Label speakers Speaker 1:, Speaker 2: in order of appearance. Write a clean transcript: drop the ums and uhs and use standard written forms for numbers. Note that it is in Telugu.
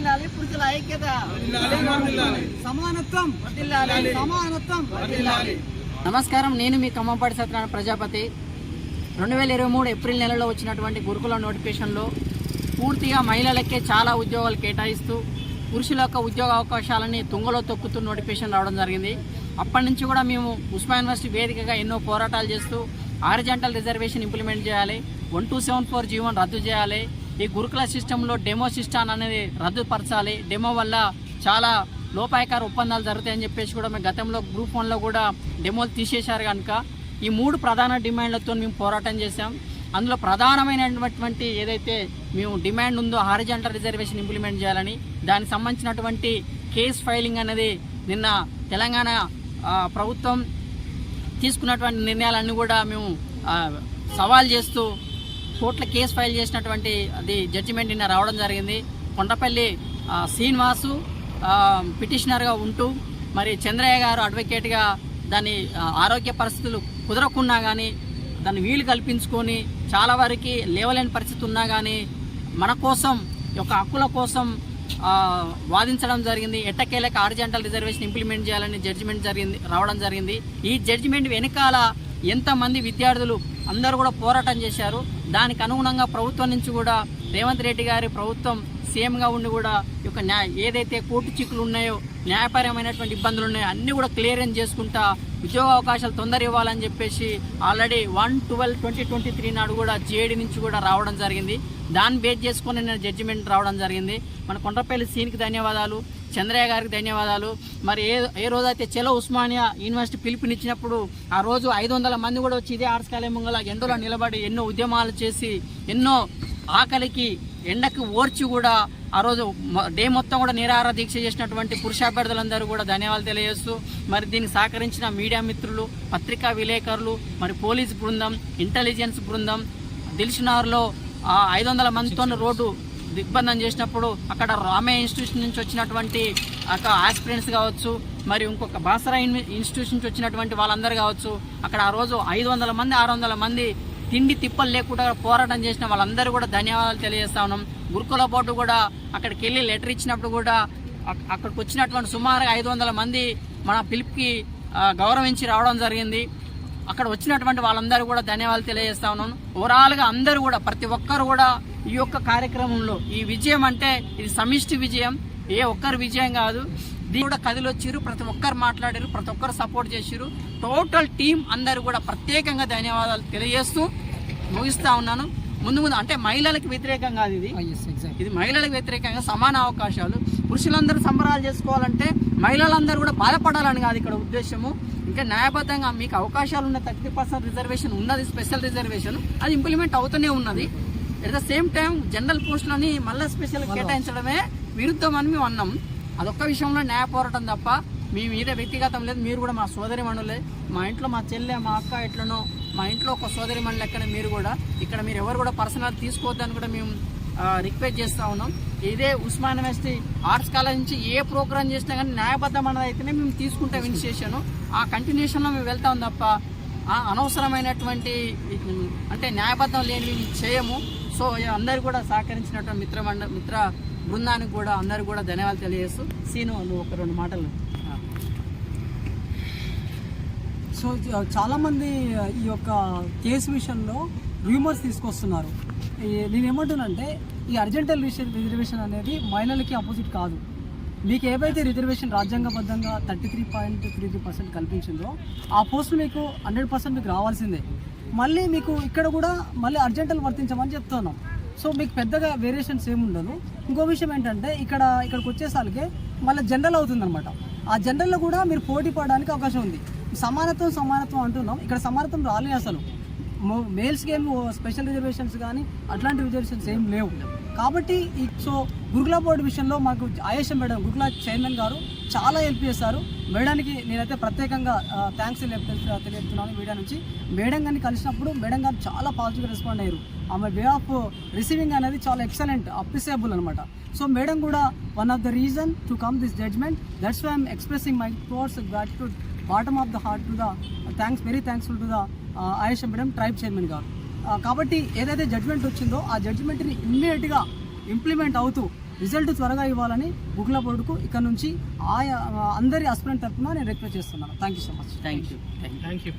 Speaker 1: పురుషుల ఐక్యత, సమానత్వం. నమస్కారం, నేను మీ ఖమ్మంపాటి సత్యనారాయణ ప్రజాపతి. 2023 ఏప్రిల్ నెలలో వచ్చినటువంటి గురుకుల నోటిఫికేషన్లో పూర్తిగా మహిళలకే చాలా ఉద్యోగాలు కేటాయిస్తూ పురుషుల యొక్క ఉద్యోగ అవకాశాలని తుంగలో తొక్కుతూ నోటిఫికేషన్ రావడం జరిగింది. అప్పటి నుంచి కూడా మేము ఉస్మానియా యూనివర్సిటీ వేదికగా ఎన్నో పోరాటాలు చేస్తూ హారిజాంటల్ రిజర్వేషన్ ఇంప్లిమెంట్ చేయాలి, 1274 జీవోని రద్దు చేయాలి, ఈ గురుకుల సిస్టంలో డెమో సిస్టమ్ అనేది రద్దుపరచాలి, డెమో వల్ల చాలా లోపాయకార ఒప్పందాలు జరుగుతాయని చెప్పేసి కూడా మేము గతంలో గ్రూప్ 1లో కూడా డెమోలు తీసేశారు. కనుక ఈ 3 ప్రధాన డిమాండ్లతో మేము పోరాటం చేశాం. అందులో ప్రధానమైనటువంటి ఏదైతే మేము డిమాండ్ ఉందో హారిజాంటల్ రిజర్వేషన్ ఇంప్లిమెంట్ చేయాలని, దానికి సంబంధించినటువంటి కేస్ ఫైలింగ్ అనేది నిన్న తెలంగాణ ప్రభుత్వం తీసుకున్నటువంటి నిర్ణయాలన్నీ కూడా మేము సవాల్ చేస్తూ కోర్టులో కేసు ఫైల్ చేసినటువంటి అది జడ్జిమెంట్ నిన్న రావడం జరిగింది. కొండపల్లి శ్రీనివాసు పిటిషనర్గా ఉంటూ మరి చంద్రయ్య గారు అడ్వకేట్గా దాని ఆరోగ్య పరిస్థితులు కుదరకున్నా కానీ దాన్ని వీలు కల్పించుకొని చాలా వరకు లేవలేని పరిస్థితి ఉన్నా కానీ మన కోసం యొక్క హక్కుల కోసం వాదించడం జరిగింది. ఎట్టకేలకు హారిజాంటల్ రిజర్వేషన్ ఇంప్లిమెంట్ చేయాలని జడ్జిమెంట్ రావడం జరిగింది. ఈ జడ్జిమెంట్ వెనకాల ఎంతమంది విద్యార్థులు అందరూ కూడా పోరాటం చేశారు. దానికి అనుగుణంగా ప్రభుత్వం నుంచి కూడా రేవంత్ రెడ్డి గారి ప్రభుత్వం సీఎంగా ఉండి కూడా యొక్క ఏదైతే కోర్టు చిక్కులు ఉన్నాయో, న్యాయపరమైనటువంటి ఇబ్బందులు ఉన్నాయో అన్నీ కూడా క్లియరెన్స్ చేసుకుంటా ఉద్యోగ అవకాశాలు తొందర ఇవ్వాలని చెప్పేసి ఆల్రెడీ 1/12/2023 నాడు కూడా జేడీ నుంచి కూడా రావడం జరిగింది. దాన్ని బేస్ చేసుకొని నేను జడ్జిమెంట్ రావడం జరిగింది. మన కొండపల్లి సీన్కి ధన్యవాదాలు, చంద్రయ్య గారికి ధన్యవాదాలు. మరి ఏ రోజైతే చలో ఉస్మానియా యూనివర్సిటీ పిలుపునిచ్చినప్పుడు ఆ రోజు 500 మంది కూడా వచ్చి ఇదే ఆర్ట్స్ కాలేజ్ ముంగల ఎండలో నిలబడి ఎన్నో ఉద్యమాలు చేసి ఎన్నో ఆకలికి ఎండకు ఓర్చి కూడా ఆ రోజు డే మొత్తం కూడా నిరాహార దీక్ష చేసినటువంటి పురుషాభ్యర్థులందరూ కూడా ధన్యవాదాలు తెలియజేస్తూ మరి దీనికి సహకరించిన మీడియా మిత్రులు, పత్రికా విలేకరులు, మరి పోలీస్ బృందం, ఇంటెలిజెన్స్ బృందం, దిల్సుఖ్నగర్లో 500 మందితో రోడ్డు దిగ్బంధం చేసినప్పుడు అక్కడ రామయ్య ఇన్స్టిట్యూషన్ నుంచి వచ్చినటువంటి అక్కడ ఆస్పిరెంట్స్ కావచ్చు, మరి ఇంకొక బాసరా ఇన్స్టిట్యూషన్ నుంచి వచ్చినటువంటి వాళ్ళందరూ కావచ్చు, అక్కడ ఆ రోజు 500 మంది 600 మంది తిండి తిప్పలు లేకుండా పోరాటం చేసిన వాళ్ళందరూ కూడా ధన్యవాదాలు తెలియజేస్తా ఉన్నాం. గురుకుల బోర్డు కూడా అక్కడికి వెళ్ళి లెటర్ ఇచ్చినప్పుడు కూడా అక్కడికి వచ్చినటువంటి సుమారుగా 500 మంది మన పిలుపుకి గౌరవించి రావడం జరిగింది. అక్కడ వచ్చినటువంటి వాళ్ళందరూ కూడా ధన్యవాదాలు తెలియజేస్తా ఉన్నాను. ఓవరాల్గా అందరూ కూడా ప్రతి ఒక్కరు కూడా ఈ యొక్క కార్యక్రమంలో ఈ విజయం అంటే ఇది సమిష్టి విజయం, ఏ ఒక్కరి విజయం కాదు. దీని కూడా కదిలొచ్చిరు, ప్రతి ఒక్కరు మాట్లాడారు, ప్రతి ఒక్కరు సపోర్ట్ చేసిరు. టోటల్ టీం అందరూ కూడా ప్రత్యేకంగా ధన్యవాదాలు తెలియజేస్తూ ముగిస్తా ఉన్నాను. ముందు అంటే మహిళలకు వ్యతిరేకం కాదు ఇది మహిళలకు వ్యతిరేకంగా సమాన అవకాశాలు. పురుషులందరూ సంబరాలు చేసుకోవాలంటే మహిళలందరూ కూడా బాధపడాలని కాదు ఇక్కడ ఉద్దేశము. ఇంకా న్యాయబద్ధంగా మీకు అవకాశాలు ఉన్న 30% రిజర్వేషన్ ఉన్నది, స్పెషల్ రిజర్వేషన్ అది ఇంప్లిమెంట్ అవుతూనే ఉన్నది. At the same time general పోస్టులని మళ్ళీ స్పెషల్ కేటాయించడమే విరుద్ధం అని మేము అన్నాం. అదొక్క విషయంలో న్యాయ పోరాటం తప్ప మీ మీద వ్యక్తిగతం లేదు. మీరు కూడా మా సోదరి మణులే, మా ఇంట్లో మా చెల్లె మా అక్క ఎట్లనో మా ఇంట్లో ఒక సోదరి మణి లెక్కన మీరు కూడా ఇక్కడ మీరు ఎవరు కూడా పర్సనల్ తీసుకోవద్దని కూడా మేము రిక్వెస్ట్ చేస్తూ ఉన్నాం. ఇదే ఉస్మానియా యూనివర్సిటీ ఆర్ట్స్ కాలేజ్ నుంచి ఏ ప్రోగ్రామ్ చేసినా కానీ న్యాయబద్ధమైనది అయితేనే మేము తీసుకుంటాం ఇనిషియేషన్. ఆ కంటిన్యూషన్లో మేము వెళ్తాం తప్ప అనవసరమైనటువంటి అంటే న్యాయబద్ధం లేని చేయము. సో అందరు కూడా సహకరించినటువంటి మిత్ర బృందానికి కూడా అందరూ కూడా ధన్యవాదాలు తెలియజేస్తూ సీను నువ్వు ఒక 2 మాటలు.
Speaker 2: సో చాలామంది ఈ యొక్క కేసు విషయంలో రూమర్స్ తీసుకొస్తున్నారు. నేనేమంటున్నానంటే ఈ హారిజాంటల్ రిజర్వేషన్ అనేది మహిళలకి అపోజిట్ కాదు. మీకు ఏవైతే రిజర్వేషన్ రాజ్యాంగబద్ధంగా 33.33% కల్పించిందో ఆ పోస్టులు మీకు 100% మీకు రావాల్సిందే. మళ్ళీ మీకు ఇక్కడ కూడా మళ్ళీ హారిజాంటల్ వర్తించమని చెప్తున్నాం. సో మీకు పెద్దగా వేరియేషన్స్ ఏమి ఉండదు. ఇంకో విషయం ఏంటంటే ఇక్కడికి వచ్చేసరికి మళ్ళీ జనరల్ అవుతుందన్నమాట. ఆ జనరల్లో కూడా మీరు పోటీ పడడానికి అవకాశం ఉంది. సమానత్వం అంటున్నాం, ఇక్కడ సమానత్వం రాలే అసలు. మేల్స్కి ఏమి స్పెషల్ రిజర్వేషన్స్ కానీ అట్లాంటి రిజర్వేషన్స్ ఏం లేవు. కాబట్టి సో గురుకుల బోర్డు విషయంలో మాకు ఆయేషా మేడం గురుకుల చైర్మన్ గారు చాలా హెల్ప్ చేస్తారు. మేడానికి నేనైతే ప్రత్యేకంగా థ్యాంక్స్ తెలియజేస్తున్నాను. మీడియా నుంచి మేడం గారిని కలిసినప్పుడు మేడం గారు చాలా పాజిటివ్గా రెస్పాండ్ అయ్యారు. ఆమె వే ఆఫ్ రిసీవింగ్ అనేది చాలా ఎక్సలెంట్, అప్రిసియబుల్ అనమాట. సో మేడం కూడా one of the reason to come this judgement. That's why I'm expressing my thoughts gratitude bottom of the heart to the very thankful to the Ayesha madam tribe chairman garu. కాబట్టి ఏదైతే జడ్జ్మెంట్ వచ్చిందో ఆ జడ్జ్మెంట్ని ఇమ్మీడియట్గా ఇంప్లిమెంట్ అవుతూ రిజల్ట్ త్వరగా ఇవ్వాలని గురుకుల బోర్డుకు ఇక్కడ నుంచి అందరి ఆస్పిరెంట్ తరఫున నేను రిక్వెస్ట్ చేస్తున్నాను. Thank you so much.
Speaker 1: Thank you.